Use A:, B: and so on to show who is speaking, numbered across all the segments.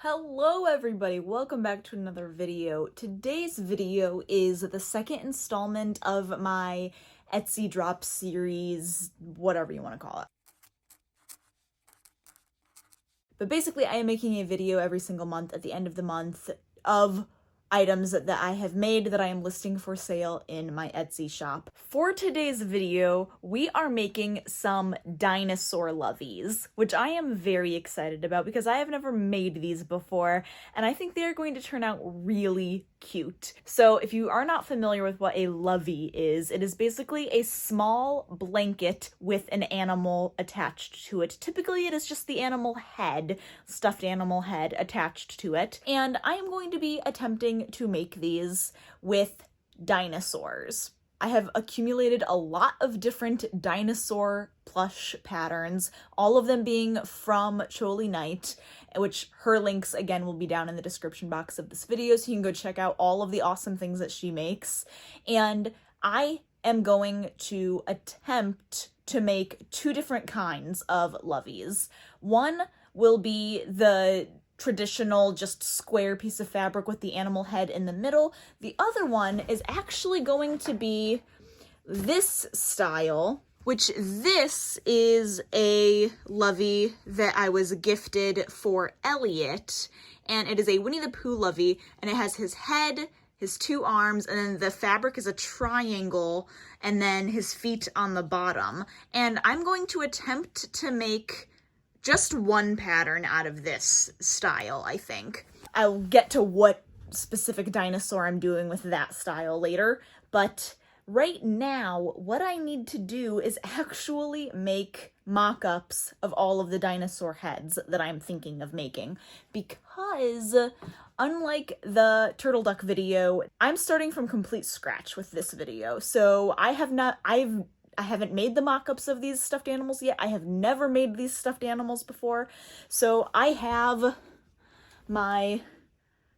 A: Hello everybody, welcome back to another video. Today's video is the second installment of my Etsy drop series, whatever you want to call it. But basically I am making a video every single month at the end of the month of items that I have made that I am listing for sale in my Etsy shop. For today's video, we are making some dinosaur loveys, which I am very excited about because I have never made these before, and I think they are going to turn out really cute. So if you are not familiar with what a lovey is, it is basically a small blanket with an animal attached to it. Typically it is just the animal head, stuffed animal head attached to it, and I am going to be attempting to make these with dinosaurs. I have accumulated a lot of different dinosaur plush patterns, all of them being from Choly Knight, which her links again will be down in the description box of this video, so you can go check out all of the awesome things that she makes. And I am going to attempt to make two different kinds of loveys. One will be the traditional just square piece of fabric with the animal head in the middle. The other one is actually going to be this style, which this is a lovey that I was gifted for Elliot, and it is a Winnie the Pooh lovey, and it has his head, his two arms, and then the fabric is a triangle, and then his feet on the bottom. And I'm going to attempt to make just one pattern out of this style, I think. I'll get to what specific dinosaur I'm doing with that style later, but right now, what I need to do is actually make mock-ups of all of the dinosaur heads that I'm thinking of making, because unlike the turtle duck video, I'm starting from complete scratch with this video. So I haven't made the mock-ups of these stuffed animals yet. I have never made these stuffed animals before. So I have my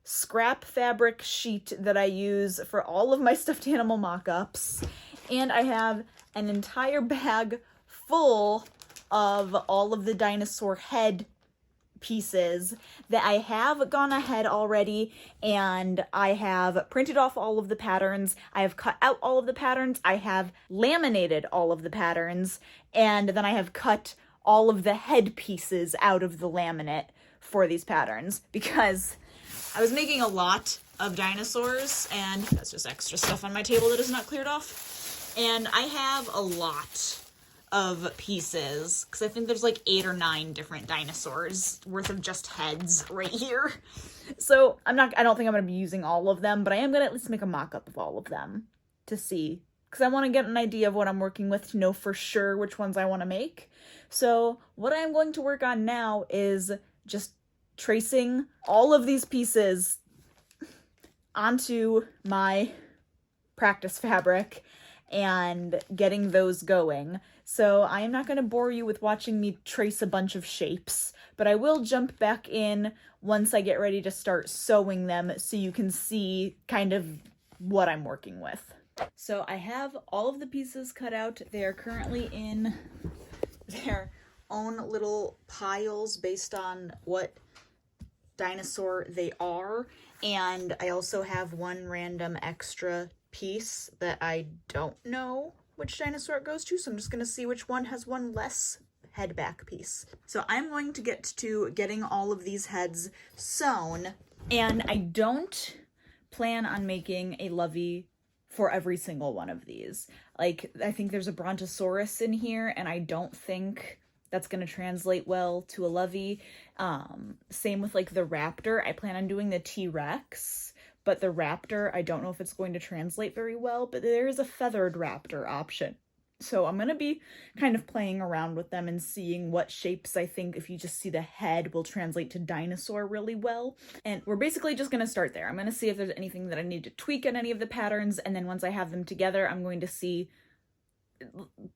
A: scrap fabric sheet that I use for all of my stuffed animal mock-ups, and I have an entire bag full of all of the dinosaur head pieces that I have gone ahead already, and I have printed off all of the patterns, I have cut out all of the patterns, I have laminated all of the patterns, and then I have cut all of the head pieces out of the laminate for these patterns, because I was making a lot of dinosaurs, and that's just extra stuff on my table that is not cleared off, and I have a lot of pieces, because I think there's like 8 or 9 different dinosaurs worth of just heads right here. So I don't think I'm going to be using all of them, but I am going to at least make a mock-up of all of them to see, because I want to get an idea of what I'm working with to know for sure which ones I want to make. So what I'm going to work on now is just tracing all of these pieces onto my practice fabric and getting those going. So I am not going to bore you with watching me trace a bunch of shapes, but I will jump back in once I get ready to start sewing them so you can see kind of what I'm working with. So I have all of the pieces cut out. They are currently in their own little piles based on what dinosaur they are, and I also have one random extra piece that I don't know which dinosaur it goes to, so I'm just gonna see which one has one less head back piece. So I'm going to get to getting all of these heads sewn, and I don't plan on making a lovey for every single one of these. Like, I think there's a brontosaurus in here, and I don't think that's going to translate well to a lovey. Same with like the raptor. I plan on doing the T-Rex, but the raptor, I don't know if it's going to translate very well, but there is a feathered raptor option. So I'm going to be kind of playing around with them and seeing what shapes I think, if you just see the head, will translate to dinosaur really well. And we're basically just going to start there. I'm going to see if there's anything that I need to tweak in any of the patterns, and then once I have them together, I'm going to see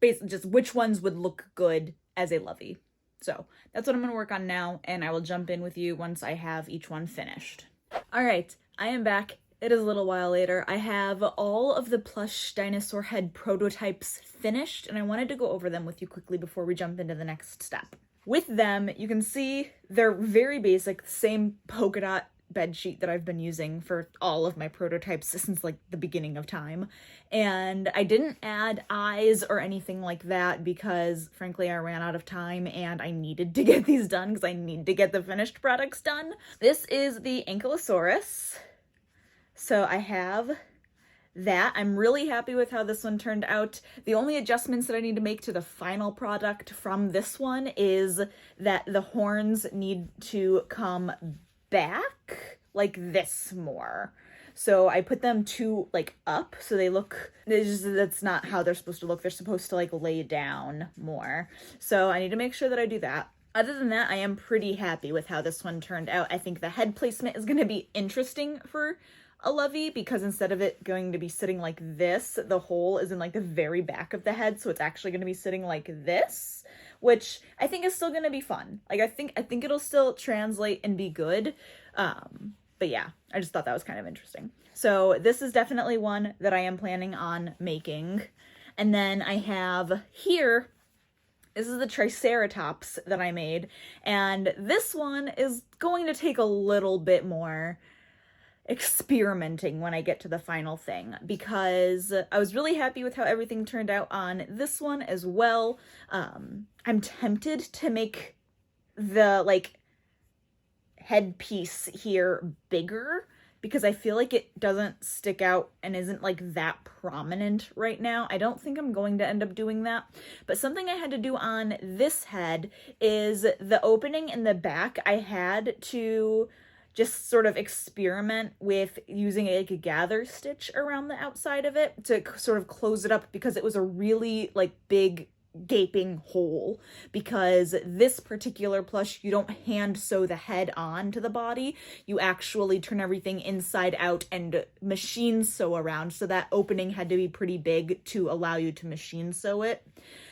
A: basically just which ones would look good as a lovey. So that's what I'm going to work on now, and I will jump in with you once I have each one finished. All right, I am back. It is a little while later. I have all of the plush dinosaur head prototypes finished, and I wanted to go over them with you quickly before we jump into the next step. with them, you can see they're very basic, same polka dot bed sheet that I've been using for all of my prototypes since like the beginning of time. And I didn't add eyes or anything like that because frankly I ran out of time and I needed to get these done because I need to get the finished products done. This is the Ankylosaurus. So I have that. I'm really happy with how this one turned out. The only adjustments that I need to make to the final product from this one is that the horns need to come back like this more. So I put them like up so they look, that's not how they're supposed to look. They're supposed to like lay down more. So I need to make sure that I do that. Other than that, I am pretty happy with how this one turned out. I think the head placement is going to be interesting for a Lovey because instead of it going to be sitting like this, the hole is in like the very back of the head. So it's actually going to be sitting like this, which I think is still going to be fun. Like I think it'll still translate and be good. But yeah, I just thought that was kind of interesting. So this is definitely one that I am planning on making. And then I have here, this is the Triceratops that I made. And this one is going to take a little bit more experimenting when I get to the final thing because I was really happy with how everything turned out on this one as well. I'm tempted to make the like headpiece here bigger because I feel like it doesn't stick out and isn't like that prominent right now. I don't think I'm going to end up doing that, but something I had to do on this head is the opening in the back. I had to just sort of experiment with using like a gather stitch around the outside of it to sort of close it up because it was a really like big gaping hole. Because this particular plush, you don't hand sew the head on to the body, you actually turn everything inside out and machine sew around, so that opening had to be pretty big to allow you to machine sew it.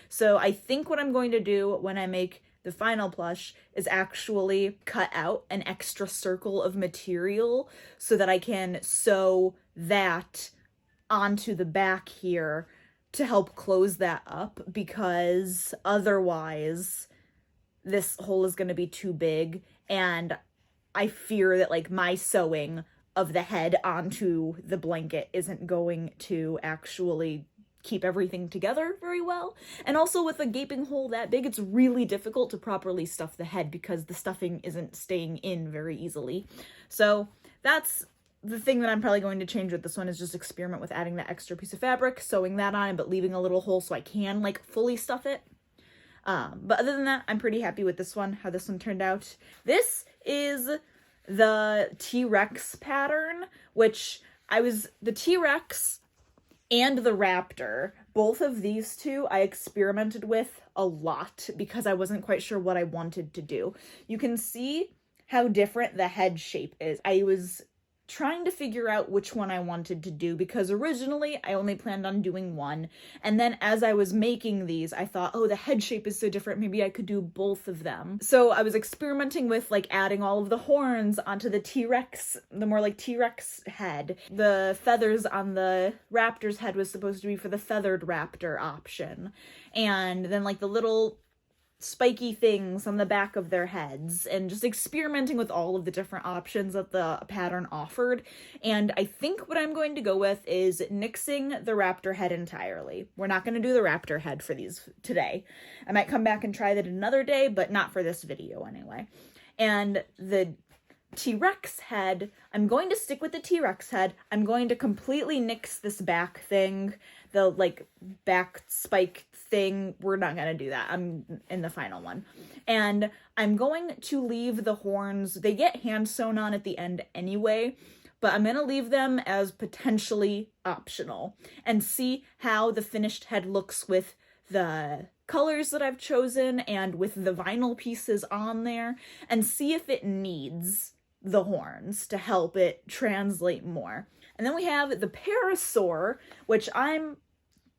A: So I think what I'm going to do when I make the final plush is actually cut out an extra circle of material so that I can sew that onto the back here to help close that up, because otherwise this hole is going to be too big and I fear that like my sewing of the head onto the blanket isn't going to actually keep everything together very well. And also with a gaping hole that big, it's really difficult to properly stuff the head because the stuffing isn't staying in very easily. So that's the thing that I'm probably going to change with this one, is just experiment with adding that extra piece of fabric, sewing that on, but leaving a little hole so I can like fully stuff it. But other than that, I'm pretty happy with this one, how this one turned out. This is the T-Rex pattern, which the T-Rex and the raptor, both of these two I experimented with a lot because I wasn't quite sure what I wanted to do. You can see how different the head shape is. I was trying to figure out which one I wanted to do because originally I only planned on doing one, and then as I was making these I thought, oh, the head shape is so different, maybe I could do both of them. So I was experimenting with like adding all of the horns onto the T-Rex, the more like T-Rex head. The feathers on the raptor's head was supposed to be for the feathered raptor option, and then like the little spiky things on the back of their heads, and just experimenting with all of the different options that the pattern offered. And I think what I'm going to go with is nixing the raptor head entirely. We're not going to do the raptor head for these today. I might come back and try that another day, but not for this video anyway. And the T-Rex head, I'm going to stick with the T-Rex head. I'm going to completely nix this back thing, the like back spike thing. We're not going to do that. I'm in the final one. And I'm going to leave the horns. They get hand sewn on at the end anyway, but I'm going to leave them as potentially optional and see how the finished head looks with the colors that I've chosen and with the vinyl pieces on there, and see if it needs the horns to help it translate more. And then we have the Parasaur, which I'm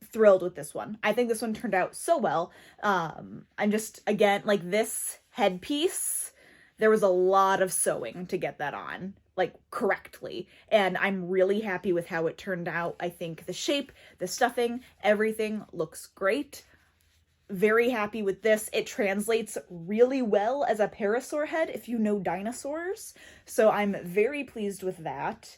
A: thrilled with this one. I think this one turned out so well. I'm just, again, like this headpiece, there was a lot of sewing to get that on, like correctly. And I'm really happy with how it turned out. I think the shape, the stuffing, everything looks great. very happy with this. It translates really well as a parasaur head if you know dinosaurs. So I'm very pleased with that.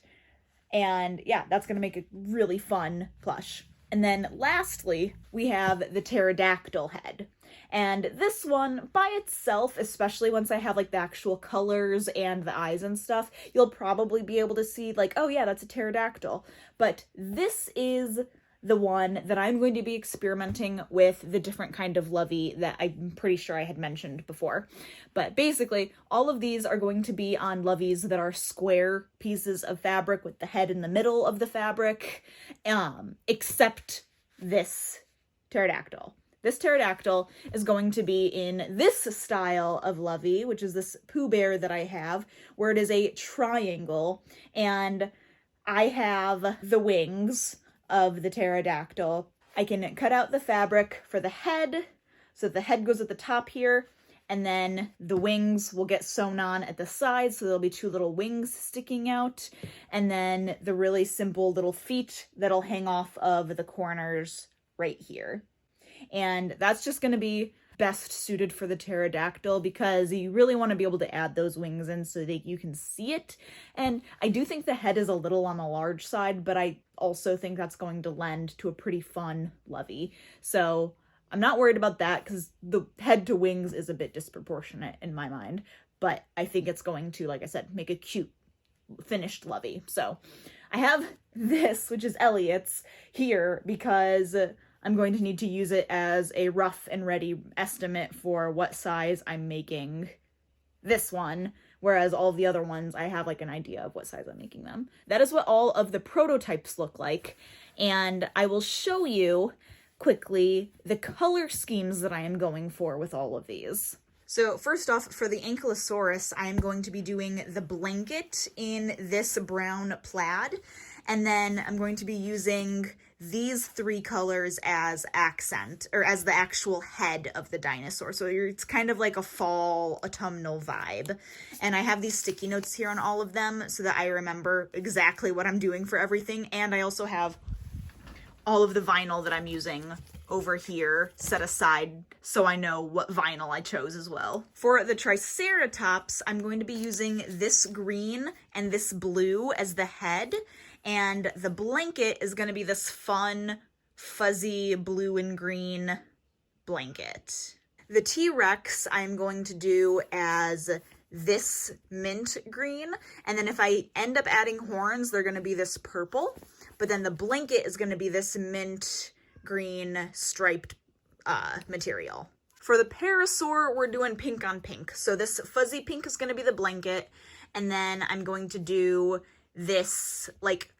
A: And yeah, that's going to make a really fun plush. And then lastly, we have the pterodactyl head. And this one by itself, especially once I have like the actual colors and the eyes and stuff, you'll probably be able to see like, oh yeah, that's a pterodactyl. But this is the one that I'm going to be experimenting with the different kind of lovey that I'm pretty sure I had mentioned before. But basically, all of these are going to be on loveys that are square pieces of fabric with the head in the middle of the fabric, except this pterodactyl. This pterodactyl is going to be in this style of lovey, which is this Pooh Bear that I have, where it is a triangle, and I have the wings of the pterodactyl. I can cut out the fabric for the head, so the head goes at the top here, and then the wings will get sewn on at the sides, so there'll be two little wings sticking out, and then the really simple little feet that'll hang off of the corners right here. And that's just going to be best suited for the pterodactyl because you really want to be able to add those wings in so that you can see it. And I do think the head is a little on the large side, but I also think that's going to lend to a pretty fun lovey. So I'm not worried about that because the head to wings is a bit disproportionate in my mind, but I think it's going to, like I said, make a cute finished lovey. So I have this, which is Elliot's, here because I'm going to need to use it as a rough and ready estimate for what size I'm making this one, whereas all the other ones, I have like an idea of what size I'm making them. That is what all of the prototypes look like, and I will show you quickly the color schemes that I am going for with all of these. So first off, for the Ankylosaurus, I am going to be doing the blanket in this brown plaid, and then I'm going to be using these three colors as accent, or as the actual head of the dinosaur. So it's kind of like a fall autumnal vibe. And I have these sticky notes here on all of them so that I remember exactly what I'm doing for everything. And I also have all of the vinyl that I'm using over here set aside so I know what vinyl I chose as well. For the Triceratops, I'm going to be using this green and this blue as the head, and the blanket is going to be this fun, fuzzy blue and green blanket. The T-Rex I'm going to do as this mint green, and then if I end up adding horns, they're going to be this purple, but then the blanket is going to be this mint green striped material. For the Parasaur, we're doing pink on pink. So this fuzzy pink is going to be the blanket, and then I'm going to do this like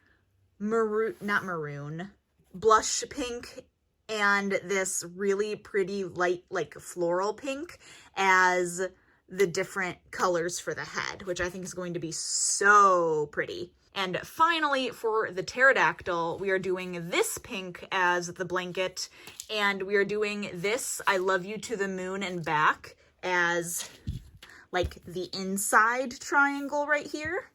A: maroon, blush pink, and this really pretty light like floral pink as the different colors for the head, which I think is going to be so pretty. And finally, for the pterodactyl, we are doing this pink as the blanket, and we are doing this I love you to the moon and back as like the inside triangle right here.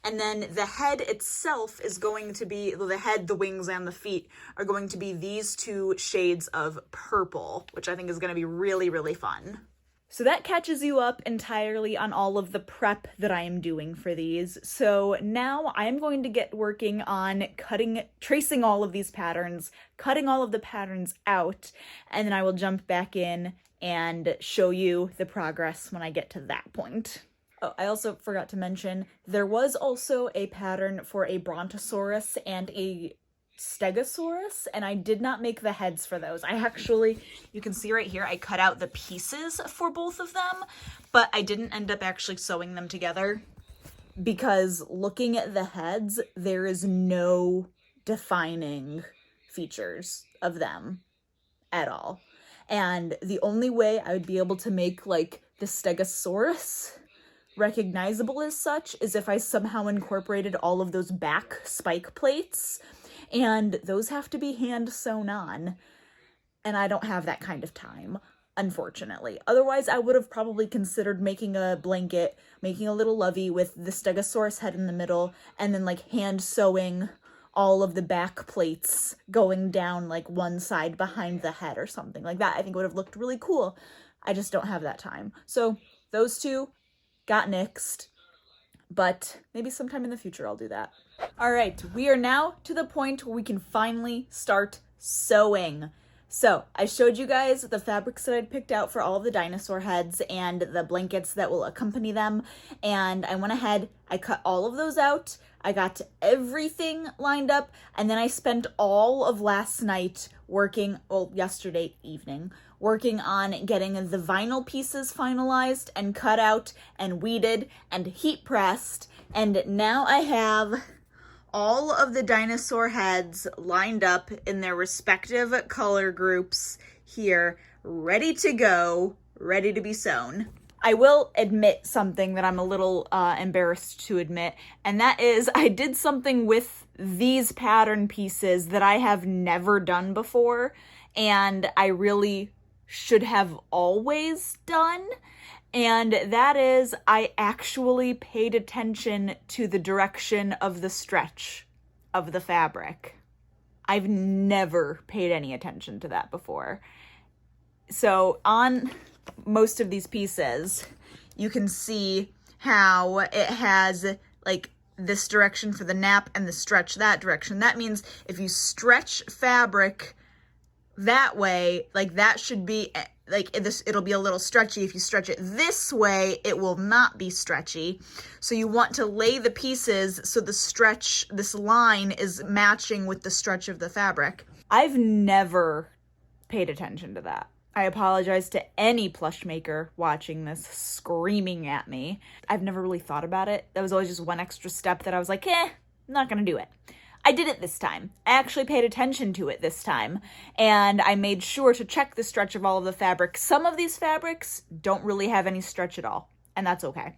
A: And then the head itself is going to be, the head, the wings, and the feet are going to be these two shades of purple, which I think is going to be really, really fun. So that catches you up entirely on all of the prep that I am doing for these. So now I'm going to get working on tracing all of these patterns, cutting all of the patterns out, and then I will jump back in and show you the progress when I get to that point. Oh, I also forgot to mention, there was also a pattern for a Brontosaurus and a Stegosaurus, and I did not make the heads for those. I actually, you can see right here, I cut out the pieces for both of them, but I didn't end up actually sewing them together because looking at the heads, there is no defining features of them at all. And the only way I would be able to make like the Stegosaurus recognizable as such is if I somehow incorporated all of those back spike plates, and those have to be hand sewn on, and I don't have that kind of time, unfortunately. Otherwise, I would have probably considered making a blanket, making a little lovey with the Stegosaurus head in the middle, and then like hand sewing all of the back plates going down like one side behind the head or something like that. I think it would have looked really cool. I just don't have that time. So those two got nixed, but maybe sometime in the future I'll do that. All right, we are now to the point where we can finally start sewing. So I showed you guys the fabrics that I'd picked out for all of the dinosaur heads and the blankets that will accompany them. And I went ahead, I cut all of those out. I got everything lined up. And then I spent all of last night working, well, yesterday evening, working on getting the vinyl pieces finalized and cut out and weeded and heat pressed. And now I have all of the dinosaur heads lined up in their respective color groups here, ready to go, ready to be sewn. I will admit something that I'm a little embarrassed to admit, and that is I did something with these pattern pieces that I have never done before, and I really should have always done. And that is, I actually paid attention to the direction of the stretch of the fabric. I've never paid any attention to that before. So on most of these pieces, you can see how it has like this direction for the nap and the stretch that direction. That means if you stretch fabric that way, like that should be like this, it'll be a little stretchy. If you stretch it this way, it will not be stretchy. So you want to lay the pieces so the stretch, this line is matching with the stretch of the fabric. I've never paid attention to that. I apologize to any plush maker watching this screaming at me. I've never really thought about it. That was always just one extra step that I was like, I'm not gonna do it. I did it this time. I actually paid attention to it this time, and I made sure to check the stretch of all of the fabric. Some of these fabrics don't really have any stretch at all, and that's okay.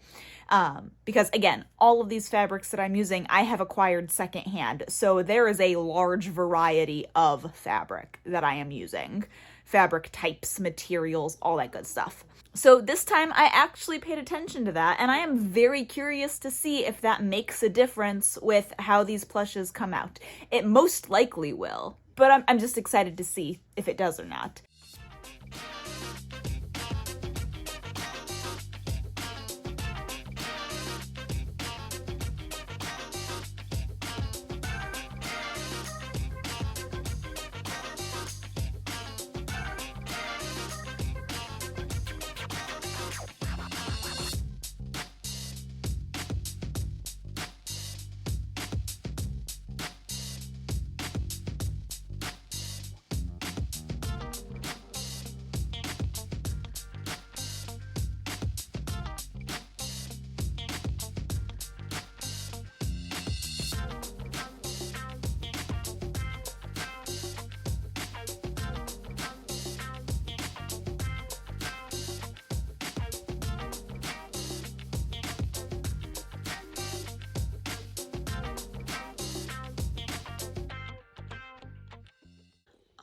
A: Because again, all of these fabrics that I'm using, I have acquired secondhand, so there is a large variety of fabric that I am using. Fabric types, materials, all that good stuff. So this time I actually paid attention to that, and I am very curious to see if that makes a difference with how these plushes come out. It most likely will, but I'm just excited to see if it does or not.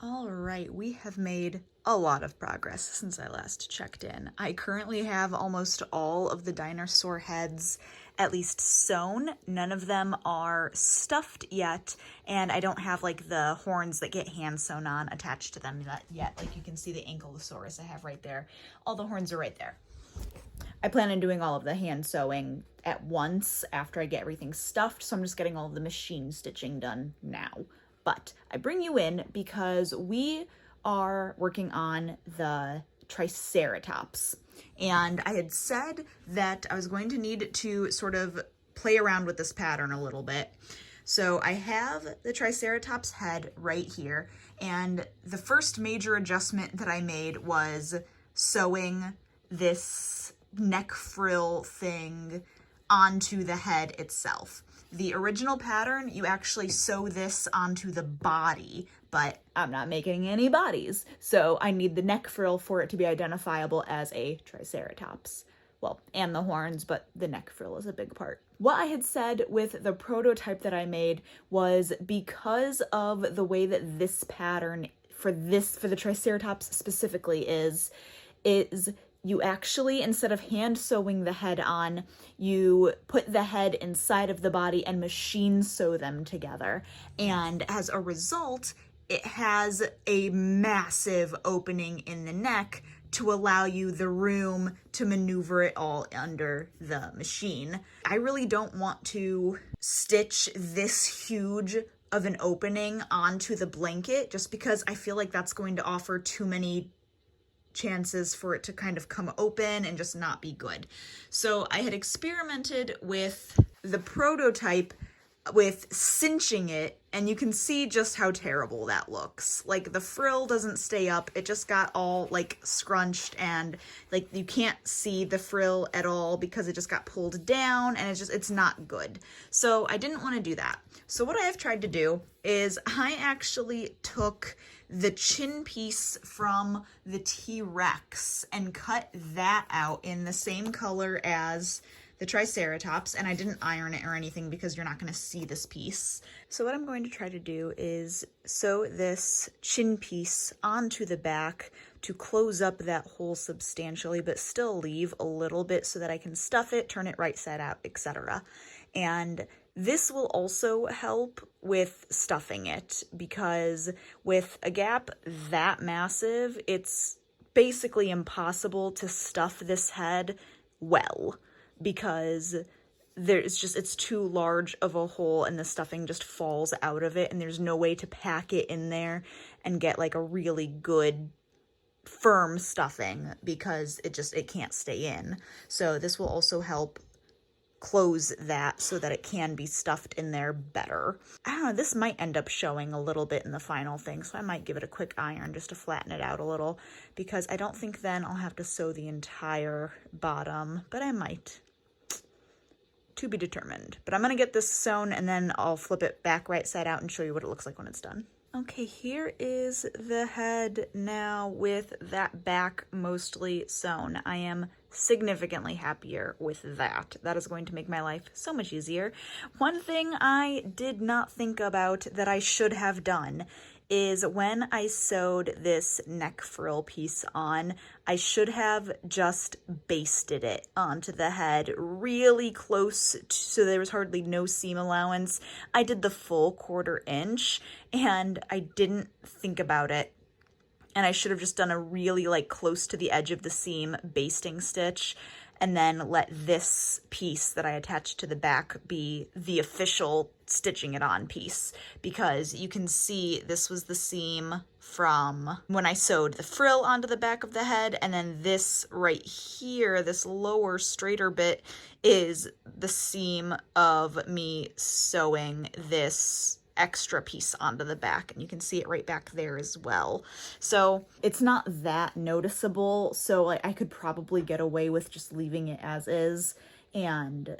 A: All right, we have made a lot of progress since I last checked in. I currently have almost all of the dinosaur heads at least sewn. None of them are stuffed yet, and I don't have like the horns that get hand sewn on attached to them yet. Like you can see the ankylosaurus I have right there. All the horns are right there. I plan on doing all of the hand sewing at once after I get everything stuffed, so I'm just getting all of the machine stitching done now. But I bring you in because we are working on the Triceratops. And I had said that I was going to need to sort of play around with this pattern a little bit. So I have the Triceratops head right here. And the first major adjustment that I made was sewing this neck frill thing onto the head itself. The original pattern, you actually sew this onto the body, but I'm not making any bodies, so I need the neck frill for it to be identifiable as a Triceratops. Well, and the horns, but the neck frill is a big part. What I had said with the prototype that I made was because of the way that this pattern for the Triceratops specifically is you actually, instead of hand sewing the head on, you put the head inside of the body and machine sew them together. And as a result, it has a massive opening in the neck to allow you the room to maneuver it all under the machine. I really don't want to stitch this huge of an opening onto the blanket just because I feel like that's going to offer too many chances for it to kind of come open and just not be good. So I had experimented with the prototype with cinching it, and you can see just how terrible that looks. Like, the frill doesn't stay up, it just got all like scrunched, and like you can't see the frill at all because it just got pulled down, and it's not good. So I didn't want to do that. So what I have tried to do is I actually took the chin piece from the T-Rex and cut that out in the same color as the Triceratops, and I didn't iron it or anything because you're not going to see this piece. So what I'm going to try to do is sew this chin piece onto the back to close up that hole substantially, but still leave a little bit so that I can stuff it, turn it right side out, etc. And this will also help with stuffing it, because with a gap that massive, it's basically impossible to stuff this head well, because it's too large of a hole and the stuffing just falls out of it, and there's no way to pack it in there and get like a really good firm stuffing because it can't stay in. So this will also help close that so that it can be stuffed in there better. I don't know, this might end up showing a little bit in the final thing, so I might give it a quick iron just to flatten it out a little, because I don't think then I'll have to sew the entire bottom, but I might. To be determined. But I'm gonna get this sewn and then I'll flip it back right side out and show you what it looks like when it's done. Okay, here is the head now with that back mostly sewn. I am significantly happier with that. That is going to make my life so much easier. One thing I did not think about that I should have done is when I sewed this neck frill piece on, I should have just basted it onto the head really close so there was hardly no seam allowance. I did the full 1/4 inch and I didn't think about it. And I should have just done a really like close to the edge of the seam basting stitch, and then let this piece that I attached to the back be the official stitching it on piece, because you can see this was the seam from when I sewed the frill onto the back of the head, and then this right here, this lower straighter bit, is the seam of me sewing this extra piece onto the back, and you can see it right back there as well. So it's not that noticeable, so like I could probably get away with just leaving it as is and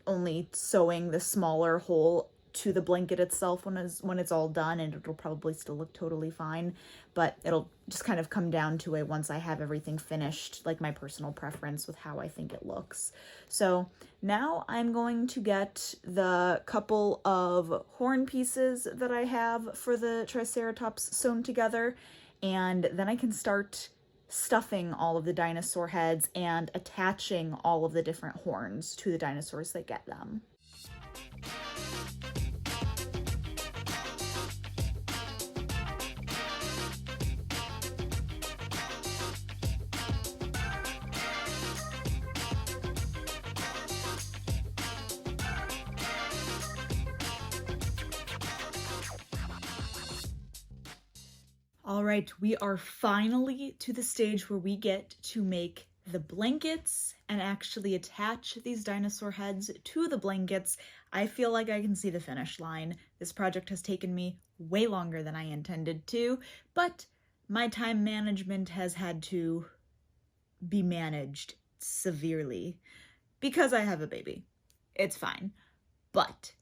A: only sewing the smaller hole to the blanket itself when it's all done, and it'll probably still look totally fine, but it'll just kind of come down to it once I have everything finished, like my personal preference with how I think it looks. So now I'm going to get the couple of horn pieces that I have for the Triceratops sewn together, and then I can start stuffing all of the dinosaur heads and attaching all of the different horns to the dinosaurs that get them. All right, we are finally to the stage where we get to make the blankets and actually attach these dinosaur heads to the blankets. I feel like I can see the finish line. This project has taken me way longer than I intended to, but my time management has had to be managed severely because I have a baby. It's fine, but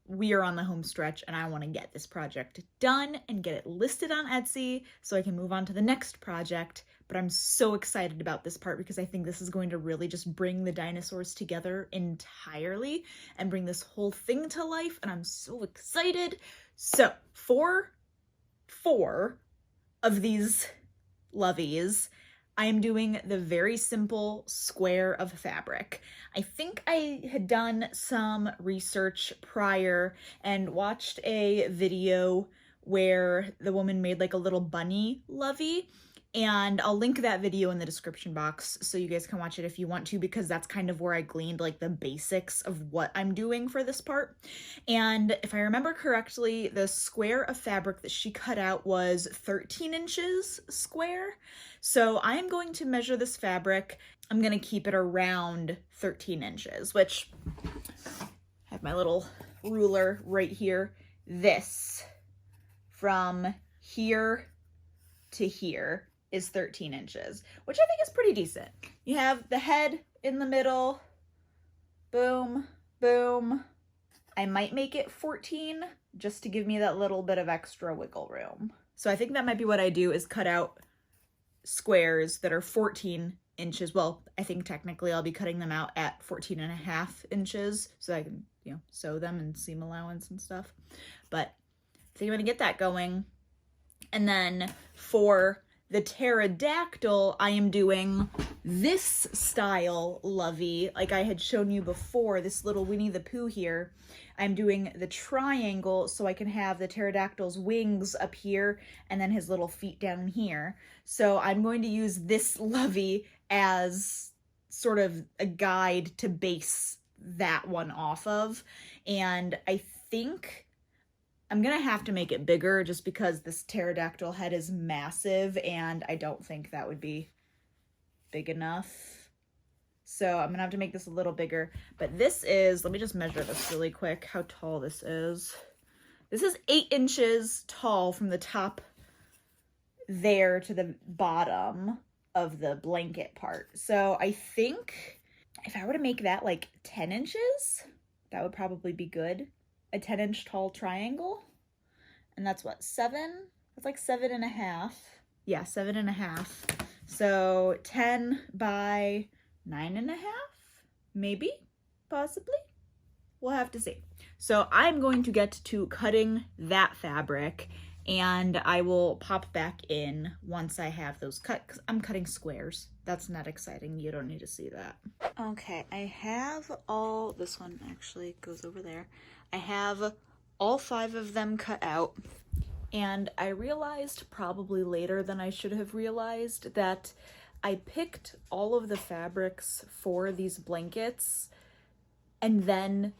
A: we are on the home stretch and I want to get this project done and get it listed on Etsy so I can move on to the next project. But I'm so excited about this part because I think this is going to really just bring the dinosaurs together entirely and bring this whole thing to life, and I'm so excited. So for 4 of these Loveys, I am doing the very simple square of fabric. I think I had done some research prior and watched a video where the woman made like a little bunny lovey, and I'll link that video in the description box so you guys can watch it if you want to, because that's kind of where I gleaned like the basics of what I'm doing for this part. And if I remember correctly, the square of fabric that she cut out was 13 inches square. So I am going to measure this fabric. I'm going to keep it around 13 inches, which I have my little ruler right here. This from here to here is 13 inches, which I think is pretty decent. You have the head in the middle, boom, boom. I might make it 14 just to give me that little bit of extra wiggle room. So I think that might be what I do, is cut out squares that are 14 inches. Well, I think technically I'll be cutting them out at 14.5 inches so I can, you know, sew them and seam allowance and stuff. But I think I'm gonna get that going. And then for the pterodactyl, I am doing this style lovey, like I had shown you before, this little Winnie the Pooh here. I'm doing the triangle so I can have the pterodactyl's wings up here and then his little feet down here. So I'm going to use this lovey as sort of a guide to base that one off of. And I think I'm gonna have to make it bigger just because this pterodactyl head is massive and I don't think that would be big enough. So I'm gonna have to make this a little bigger. But this is, let me just measure this really quick, how tall this is. This is 8 inches tall from the top there to the bottom of the blanket part. So I think if I were to make that like 10 inches, that would probably be good. A 10-inch tall triangle, and that's what, 7? That's like 7.5. Yeah, 7.5. So 10 by 9.5, maybe, possibly. We'll have to see. So I'm going to get to cutting that fabric, and I will pop back in once I have those cut, because I'm cutting squares. That's not exciting. You don't need to see that. Okay, I have all, this one actually goes over there. I have all 5 of them cut out, and I realized probably later than I should have realized that I picked all of the fabrics for these blankets and then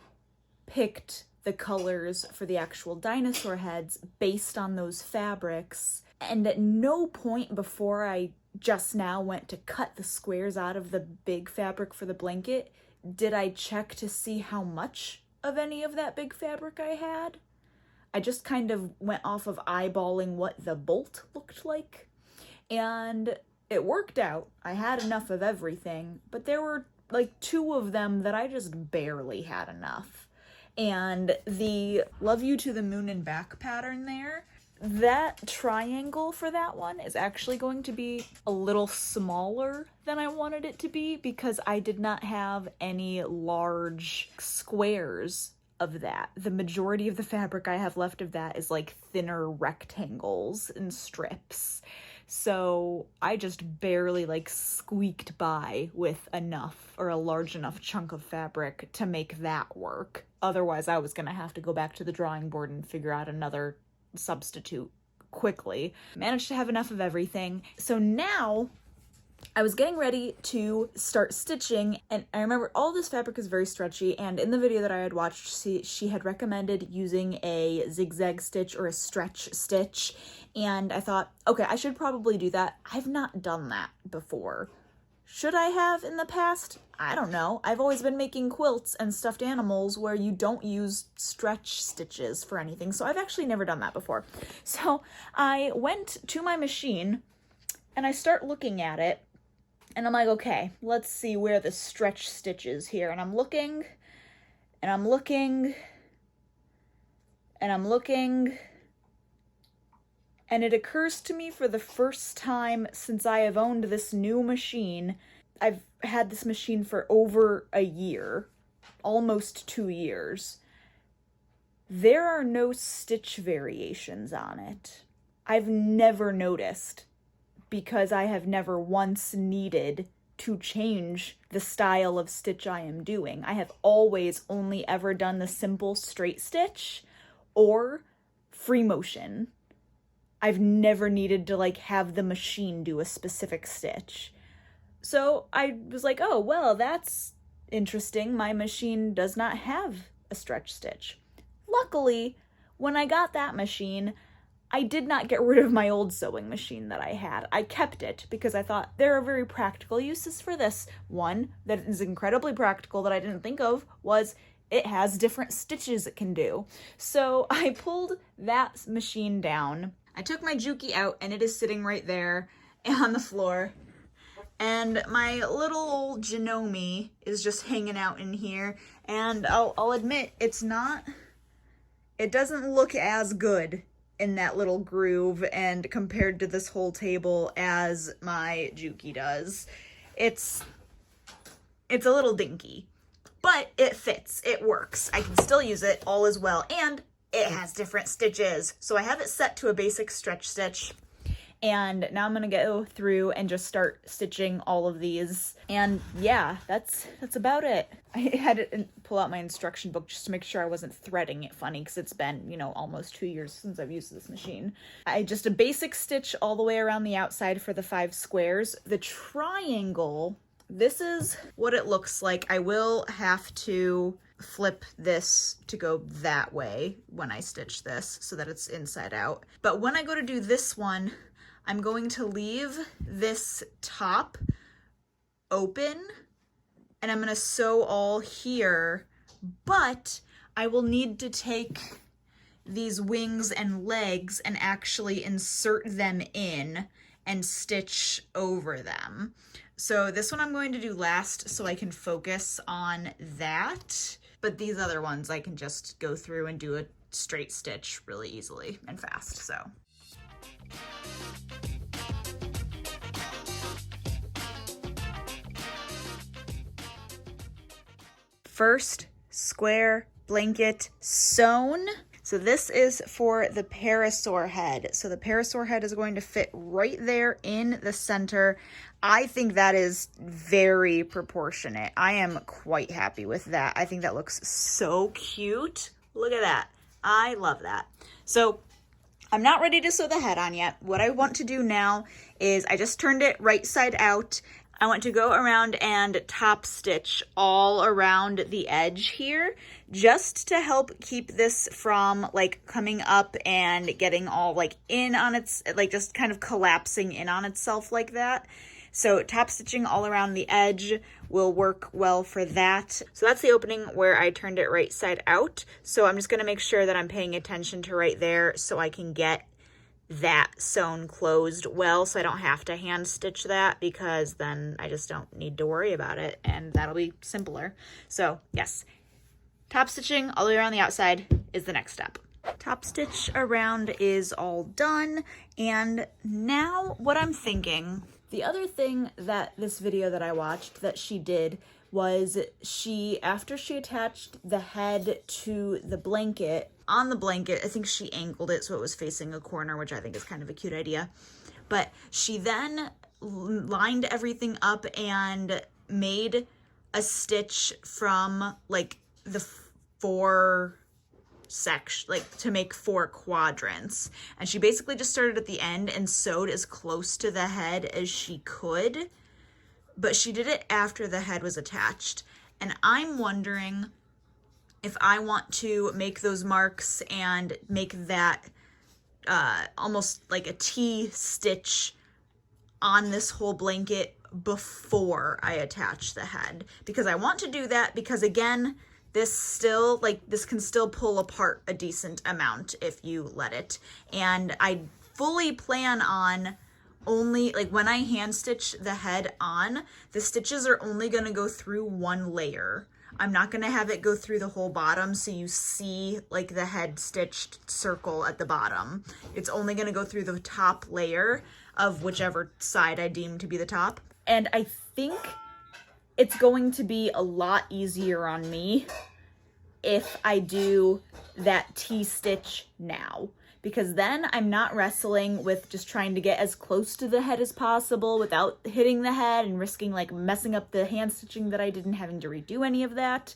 A: picked the colors for the actual dinosaur heads based on those fabrics. And at no point before I just now went to cut the squares out of the big fabric for the blanket did I check to see how much of any of that big fabric I had. I just kind of went off of eyeballing what the bolt looked like, and it worked out. I had enough of everything, but there were like 2 of them that I just barely had enough. And the Love You to the Moon and Back pattern there, that triangle for that one is actually going to be a little smaller than I wanted it to be because I did not have any large squares of that. The majority of the fabric I have left of that is like thinner rectangles and strips. So I just barely like squeaked by with enough or a large enough chunk of fabric to make that work. Otherwise I was gonna have to go back to the drawing board and figure out another substitute quickly. Managed to have enough of everything. So now I was getting ready to start stitching, and I remember all this fabric is very stretchy, and in the video that I had watched, she had recommended using a zigzag stitch or a stretch stitch, and I thought, okay, I should probably do that. I've not done that before. Should I have in the past? I don't know. I've always been making quilts and stuffed animals where you don't use stretch stitches for anything, so I've actually never done that before. So I went to my machine and I start looking at it, and I'm like, okay, let's see where the stretch stitch is here. And I'm looking, and I'm looking, and I'm looking, and it occurs to me for the first time since I have owned this new machine. I've had this machine for over a year, almost 2 years. There are no stitch variations on it. I've never noticed because I have never once needed to change the style of stitch I am doing. I have always only ever done the simple straight stitch or free motion. I've never needed to like have the machine do a specific stitch. So I was like, oh, well, that's interesting. My machine does not have a stretch stitch. Luckily, when I got that machine, I did not get rid of my old sewing machine that I had. I kept it because I thought there are very practical uses for this. One that is incredibly practical that I didn't think of was it has different stitches it can do. So I pulled that machine down. I took my Juki out and it is sitting right there on the floor. And my little old Janome is just hanging out in here. And I'll admit, it doesn't look as good in that little groove and compared to this whole table as my Juki does. It's a little dinky, but it fits, it works. I can still use it, all is well, and it has different stitches. So I have it set to a basic stretch stitch. And now I'm gonna go through and just start stitching all of these. And yeah, that's about it. I had to pull out my instruction book just to make sure I wasn't threading it funny, because it's been, you know, almost 2 years since I've used this machine. I just a basic stitch all the way around the outside for the 5 squares. The triangle, this is what it looks like. I will have to flip this to go that way when I stitch this so that it's inside out. But when I go to do this one, I'm going to leave this top open and I'm going to sew all here, but I will need to take these wings and legs and actually insert them in and stitch over them. So this one I'm going to do last so I can focus on that, but these other ones I can just go through and do a straight stitch really easily and fast, so. First square blanket sewn. So this is for the parasaur head. So the parasaur head is going to fit right there in the center. I think that is very proportionate. I am quite happy with that. I think that looks so cute. Look at that. I love that. So I'm not ready to sew the head on yet. What I want to do now is I just turned it right side out. I want to go around and top stitch all around the edge here just to help keep this from like coming up and getting all like in on its, like just kind of collapsing in on itself like that. So top stitching all around the edge will work well for that. So that's the opening where I turned it right side out. So I'm just going to make sure that I'm paying attention to right there so I can get that sewn closed well, so I don't have to hand stitch that, because then I just don't need to worry about it and that'll be simpler. So yes, top stitching all the way around the outside is the next step. Top stitch around is all done, and now what I'm thinking, the other thing that this video that I watched that she did was after she attached the head to the blanket, on the blanket, I think she angled it so it was facing a corner, which I think is kind of a cute idea. But she then lined everything up and made a stitch from like the 4 sections, like to make 4 quadrants. And she basically just started at the end and sewed as close to the head as she could. But she did it after the head was attached. And I'm wondering if I want to make those marks and make that almost like a T stitch on this whole blanket before I attach the head. Because I want to do that because, again, this can still pull apart a decent amount if you let it. And I fully plan on only, like when I hand stitch the head on, the stitches are only going to go through 1 layer. I'm not going to have it go through the whole bottom so you see like the head stitched circle at the bottom. It's only going to go through the top layer of whichever side I deem to be the top. And I think it's going to be a lot easier on me if I do that T-stitch now, because then I'm not wrestling with just trying to get as close to the head as possible without hitting the head and risking like messing up the hand stitching that I did and having to redo any of that.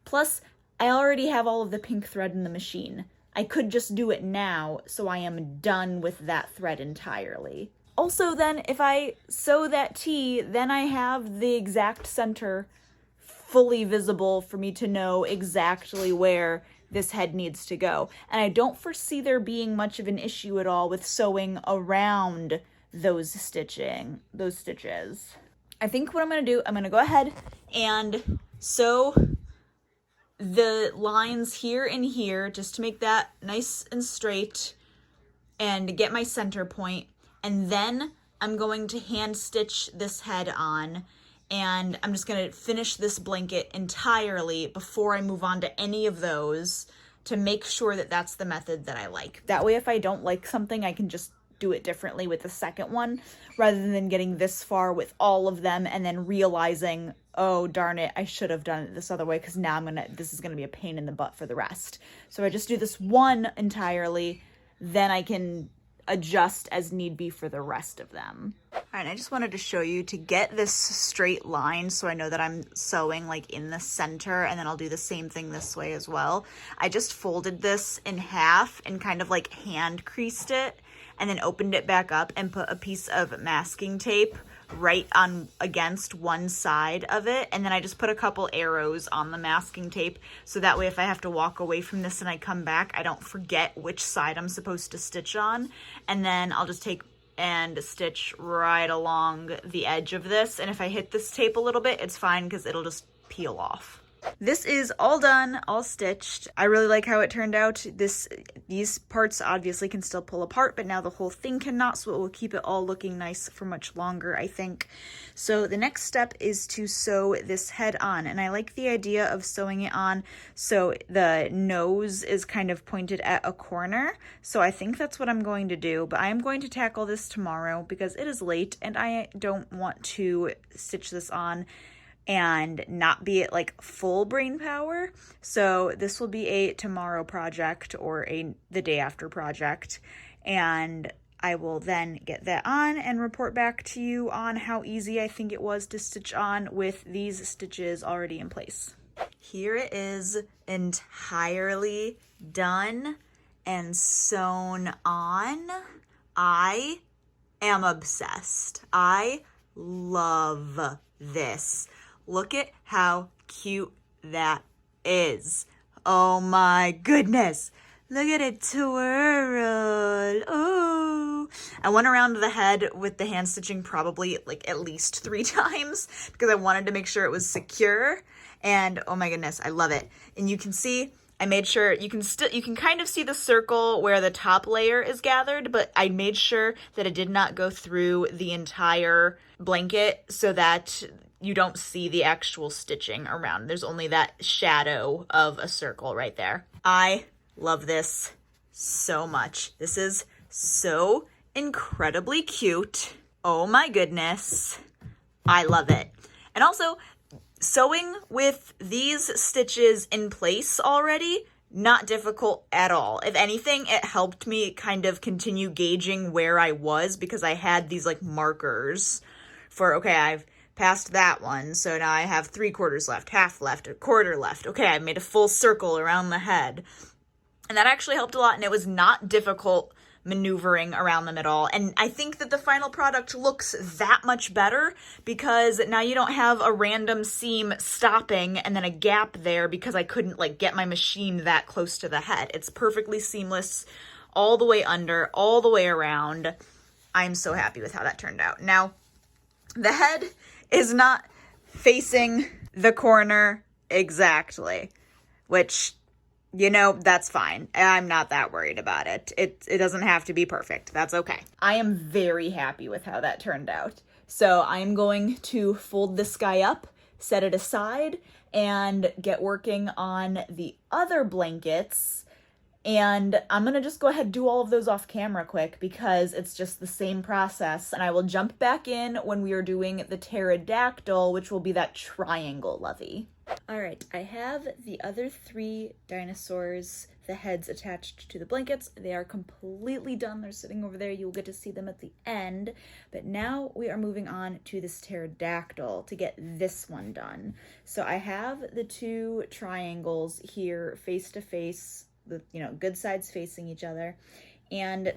A: Plus, I already have all of the pink thread in the machine. I could just do it now, so I am done with that thread entirely. Also then, if I sew that T, then I have the exact center fully visible for me to know exactly where this head needs to go. And I don't foresee there being much of an issue at all with sewing around those stitches. I think what I'm gonna do, I'm gonna go ahead and sew the lines here and here just to make that nice and straight and get my center point. And then I'm going to hand stitch this head on, and I'm just gonna finish this blanket entirely before I move on to any of those to make sure that that's the method that I like. That way, if I don't like something, I can just do it differently with the second one, rather than getting this far with all of them and then realizing, oh, darn it, I should have done it this other way, because now this is gonna be a pain in the butt for the rest. So I just do this one entirely, then I can adjust as need be for the rest of them. All right, I just wanted to show you to get this straight line so I know that I'm sewing like in the center, and then I'll do the same thing this way as well. I just folded this in half and kind of like hand creased it, and then opened it back up and put a piece of masking tape right on against one side of it, and then I just put a couple arrows on the masking tape so that way if I have to walk away from this and I come back, I don't forget which side I'm supposed to stitch on. And then I'll just take and stitch right along the edge of this, and if I hit this tape a little bit, it's fine because it'll just peel off. This is all done, all stitched. I really like how it turned out. These parts obviously can still pull apart, but now the whole thing cannot, so it will keep it all looking nice for much longer, I think. So the next step is to sew this head on, and I like the idea of sewing it on so the nose is kind of pointed at a corner. So I think that's what I'm going to do, but I am going to tackle this tomorrow because it is late and I don't want to stitch this on and not be at like full brain power. So this will be a tomorrow project or the day after project. And I will then get that on and report back to you on how easy I think it was to stitch on with these stitches already in place. Here it is, entirely done and sewn on. I am obsessed. I love this. Look at how cute that is. Oh my goodness. Look at it twirl. Oh. I went around the head with the hand stitching probably like at least 3 times because I wanted to make sure it was secure. And oh my goodness, I love it. And you can see, I made sure, you can kind of see the circle where the top layer is gathered, but I made sure that it did not go through the entire blanket so that you don't see the actual stitching around. There's only that shadow of a circle right there. I love this so much. This is so incredibly cute. Oh my goodness. I love it. And also, sewing with these stitches in place already, not difficult at all. If anything, it helped me kind of continue gauging where I was because I had these like markers for, okay, I've passed that one, so now I have 3/4 left, half left, a quarter left. Okay, I made a full circle around the head. And that actually helped a lot, and it was not difficult maneuvering around them at all. And I think that the final product looks that much better because now you don't have a random seam stopping and then a gap there because I couldn't like get my machine that close to the head. It's perfectly seamless all the way under, all the way around. I'm so happy with how that turned out. Now, the head is not facing the corner exactly, which, you know, that's fine. I'm not that worried about it. It doesn't have to be perfect. That's okay. I am very happy with how that turned out. So I'm going to fold this guy up, set it aside, and get working on the other blankets. And I'm gonna just go ahead and do all of those off camera quick because it's just the same process. And I will jump back in when we are doing the pterodactyl, which will be that triangle lovey. All right, I have the other 3 dinosaurs, the heads attached to the blankets. They are completely done. They're sitting over there. You'll get to see them at the end. But now we are moving on to this pterodactyl to get this one done. So I have the 2 triangles here face to face, with, you know, good sides facing each other. And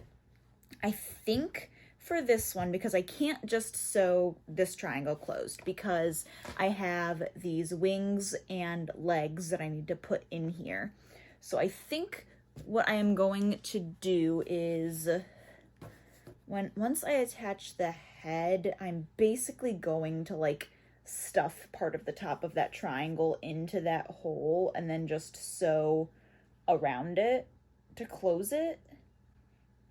A: I think for this one, because I can't just sew this triangle closed because I have these wings and legs that I need to put in here. So I think what I am going to do is once I attach the head, I'm basically going to like stuff part of the top of that triangle into that hole and then just sew around it to close it.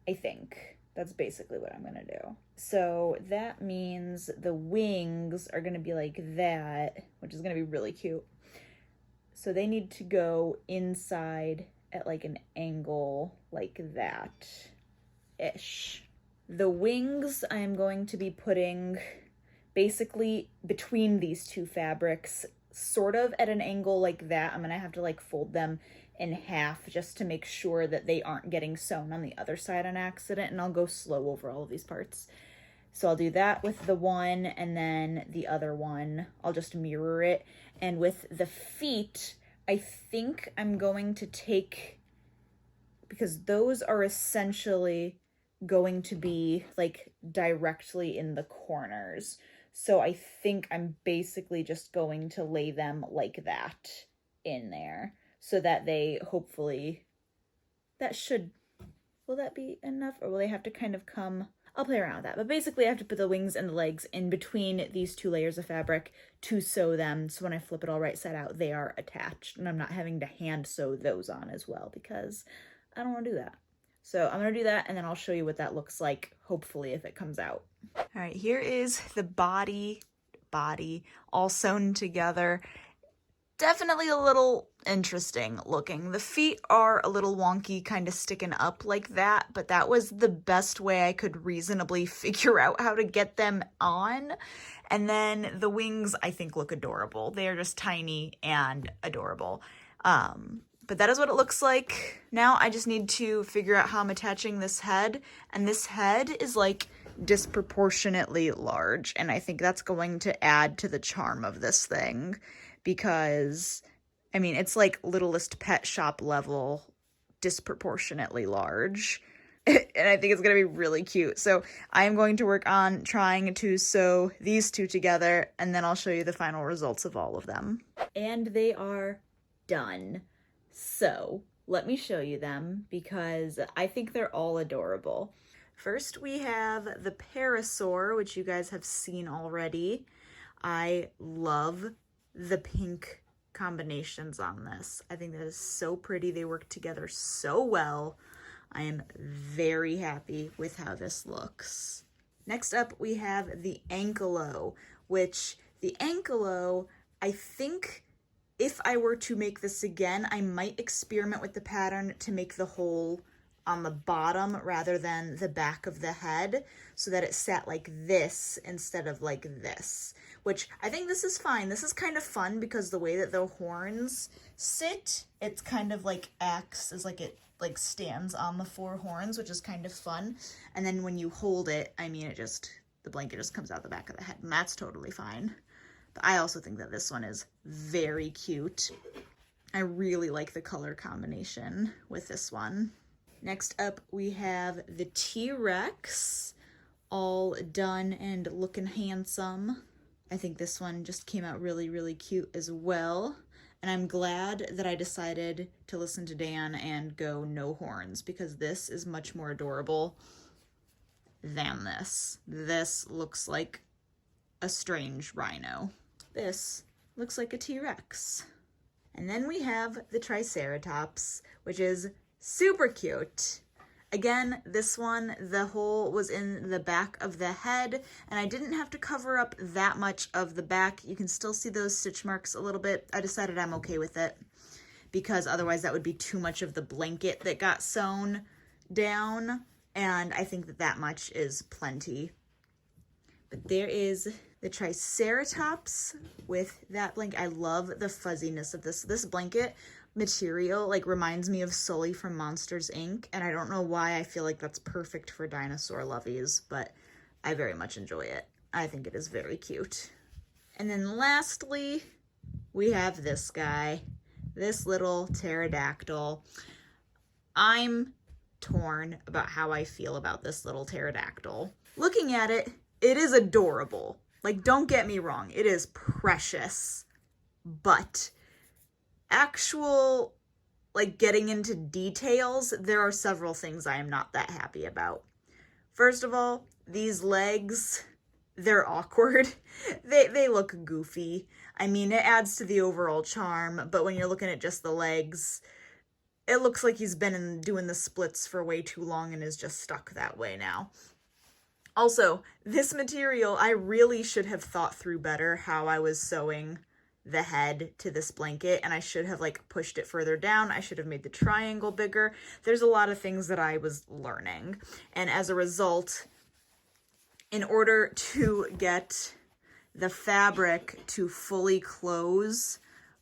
A: I think that's basically what I'm gonna do. So that means the wings are gonna be like that, which is gonna be really cute. So they need to go inside at like an angle like that-ish. The wings I'm going to be putting basically between these 2 fabrics, sort of at an angle like that. I'm gonna have to like fold them in half just to make sure that they aren't getting sewn on the other side on accident, and I'll go slow over all of these parts. So I'll do that with the one, and then the other one, I'll just mirror it. And with the feet, I think I'm going to take, because those are essentially going to be like directly in the corners. So I think I'm basically just going to lay them like that in there so that they hopefully, that should, will that be enough? Or will they have to kind of come, I'll play around with that. But basically I have to put the wings and the legs in between these 2 layers of fabric to sew them. So when I flip it all right side out, they are attached and I'm not having to hand sew those on as well because I don't want to do that. So I'm going to do that and then I'll show you what that looks like, hopefully, if it comes out. All right, here is the body all sewn together. Definitely a little interesting looking. The feet are a little wonky, kind of sticking up like that, but that was the best way I could reasonably figure out how to get them on. And then the wings, I think, look adorable. They are just tiny and adorable. But that is what it looks like. Now I just need to figure out how I'm attaching this head, and this head is like disproportionately large, and I think that's going to add to the charm of this thing. Because, I mean, it's like Littlest Pet Shop level, disproportionately large. And I think it's going to be really cute. So I am going to work on trying to sew these 2 together, and then I'll show you the final results of all of them. And they are done. So let me show you them because I think they're all adorable. First, we have the parasaur, which you guys have seen already. I love the pink combinations on this. I think that is so pretty. They work together so well. I am very happy with how this looks. Next up, we have the ankylot, which the ankylot, I think if I were to make this again, I might experiment with the pattern to make the hole on the bottom rather than the back of the head so that it sat like this instead of like this, which I think this is fine. This is kind of fun because the way that the horns sit, it's kind of like acts as like it like stands on the 4 horns, which is kind of fun. And then when you hold it, I mean, the blanket just comes out the back of the head, and that's totally fine. But I also think that this one is very cute. I really like the color combination with this one. Next up, we have the T-Rex, all done and looking handsome. I think this one just came out really, really cute as well. And I'm glad that I decided to listen to Dan and go no horns because this is much more adorable than this. This looks like a strange rhino. This looks like a T-Rex. And then we have the Triceratops, which is super cute. Again, this one, the hole was in the back of the head, and I didn't have to cover up that much of the back. You can still see those stitch marks a little bit. I decided I'm okay with it because otherwise that would be too much of the blanket that got sewn down, and I think that that much is plenty. But there is the Triceratops with that blanket. I love the fuzziness of this. This blanket material like reminds me of Sully from Monsters, Inc. And I don't know why I feel like that's perfect for dinosaur loveys, but I very much enjoy it. I think it is very cute. And then lastly, we have this guy, this little pterodactyl. I'm torn about how I feel about this little pterodactyl. Looking at it, it is adorable. Like, don't get me wrong, it is precious. But actual, like, getting into details, there are several things I am not that happy about. First of all, these legs, they're awkward. They look goofy. I mean, it adds to the overall charm, but when you're looking at just the legs, it looks like he's been doing the splits for way too long and is just stuck that way now. Also, this material, I really should have thought through better how I was sewing the head to this blanket, and I should have like pushed it further down. I should have made the triangle bigger. There's a lot of things that I was learning, and as a result, in order to get the fabric to fully close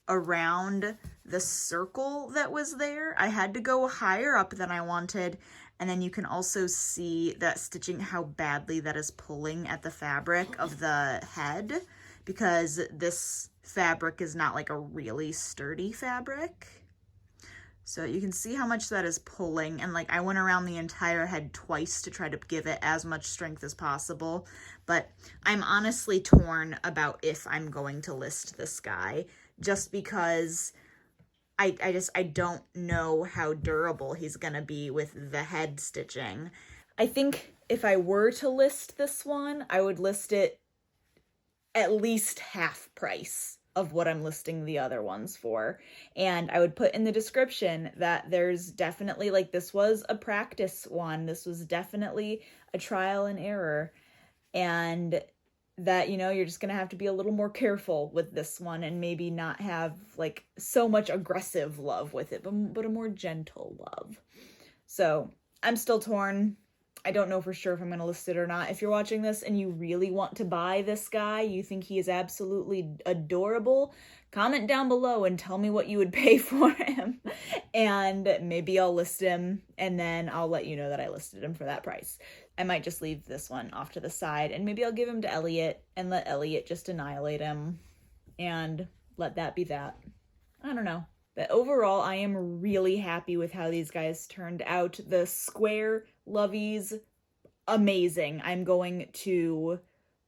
A: around the circle that was there, I had to go higher up than I wanted. And then you can also see that stitching, how badly that is pulling at the fabric of the head, because this fabric is not like a really sturdy fabric. So you can see how much that is pulling, and like I went around the entire head twice to try to give it as much strength as possible. But I'm honestly torn about if I'm going to list this guy, just because I don't know how durable he's gonna be with the head stitching. I think if I were to list this one, I would list it at least half price of what I'm listing the other ones for. And I would put in the description that there's definitely, like, this was a practice one. This was definitely a trial and error. And that, you know, you're just gonna have to be a little more careful with this one and maybe not have like so much aggressive love with it, but a more gentle love. So I'm still torn. I don't know for sure if I'm gonna list it or not. If you're watching this and you really want to buy this guy, you think he is absolutely adorable, comment down below and tell me what you would pay for him. And maybe I'll list him and then I'll let you know that I listed him for that price. I might just leave this one off to the side and maybe I'll give him to Elliot and let Elliot just annihilate him and let that be that. I don't know. But overall, I am really happy with how these guys turned out. The square Loveys, amazing. I'm going to,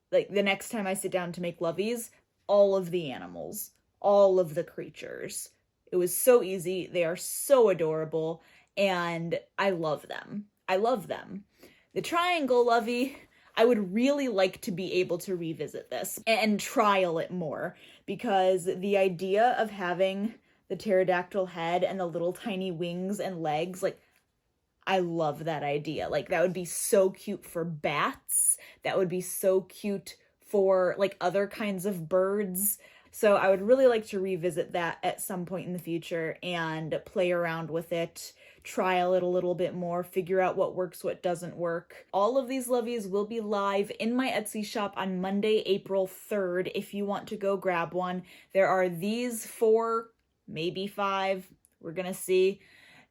A: like, the next time I sit down to make Loveys, all of the animals, all of the creatures. It was so easy. They are so adorable, and I love them. I love them. The triangle Lovey, I would really like to be able to revisit this and trial it more, because the idea of having the pterodactyl head and the little tiny wings and legs, like, I love that idea. Like, that would be so cute for bats. That would be so cute for, like, other kinds of birds. So I would really like to revisit that at some point in the future and play around with it, trial it a little bit more, figure out what works, what doesn't work. All of these Loveys will be live in my Etsy shop on Monday, April 3rd, if you want to go grab one. There are these 4, maybe 5, we're gonna see,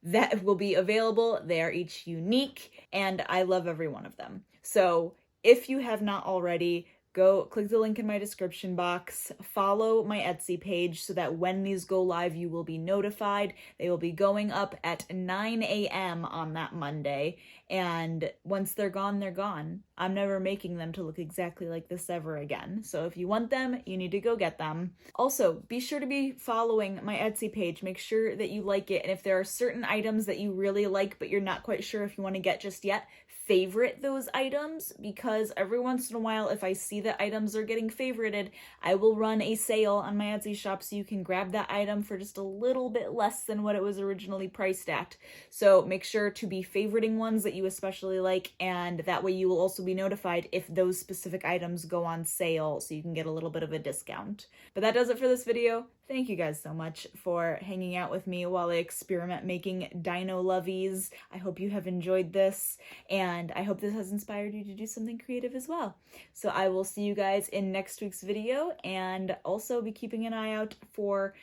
A: that will be available. They are each unique, and I love every one of them. So if you have not already, go click the link in my description box, follow my Etsy page so that when these go live, you will be notified. They will be going up at 9 a.m. on that Monday, and once they're gone, they're gone. I'm never making them to look exactly like this ever again. So if you want them, you need to go get them. Also, be sure to be following my Etsy page. Make sure that you like it, and if there are certain items that you really like but you're not quite sure if you want to get just yet, favorite those items, because every once in a while, if I see that items are getting favorited, I will run a sale on my Etsy shop so you can grab that item for just a little bit less than what it was originally priced at. So make sure to be favoriting ones that you especially like, and that way you will also be be notified if those specific items go on sale, so you can get a little bit of a discount. But that does it for this video. Thank you guys so much for hanging out with me while I experiment making dino loveys. I hope you have enjoyed this, and I hope this has inspired you to do something creative as well. So I will see you guys in next week's video, and also be keeping an eye out for,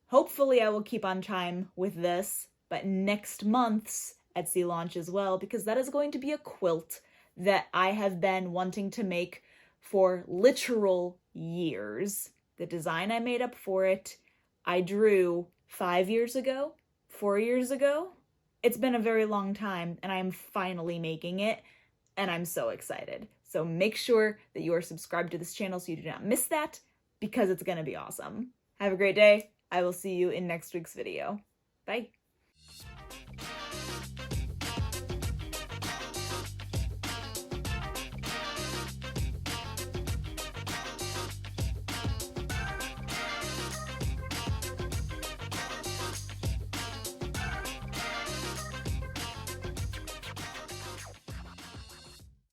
A: hopefully I will keep on time with this, but next month's Etsy launch as well, because that is going to be a quilt that I have been wanting to make for literal years. The design I made up for it, I drew 5 years ago, 4 years ago. It's been a very long time, and I'm finally making it, and I'm so excited. So make sure that you are subscribed to this channel so you do not miss that, because it's gonna be awesome. Have a great day. I will see you in next week's video. Bye.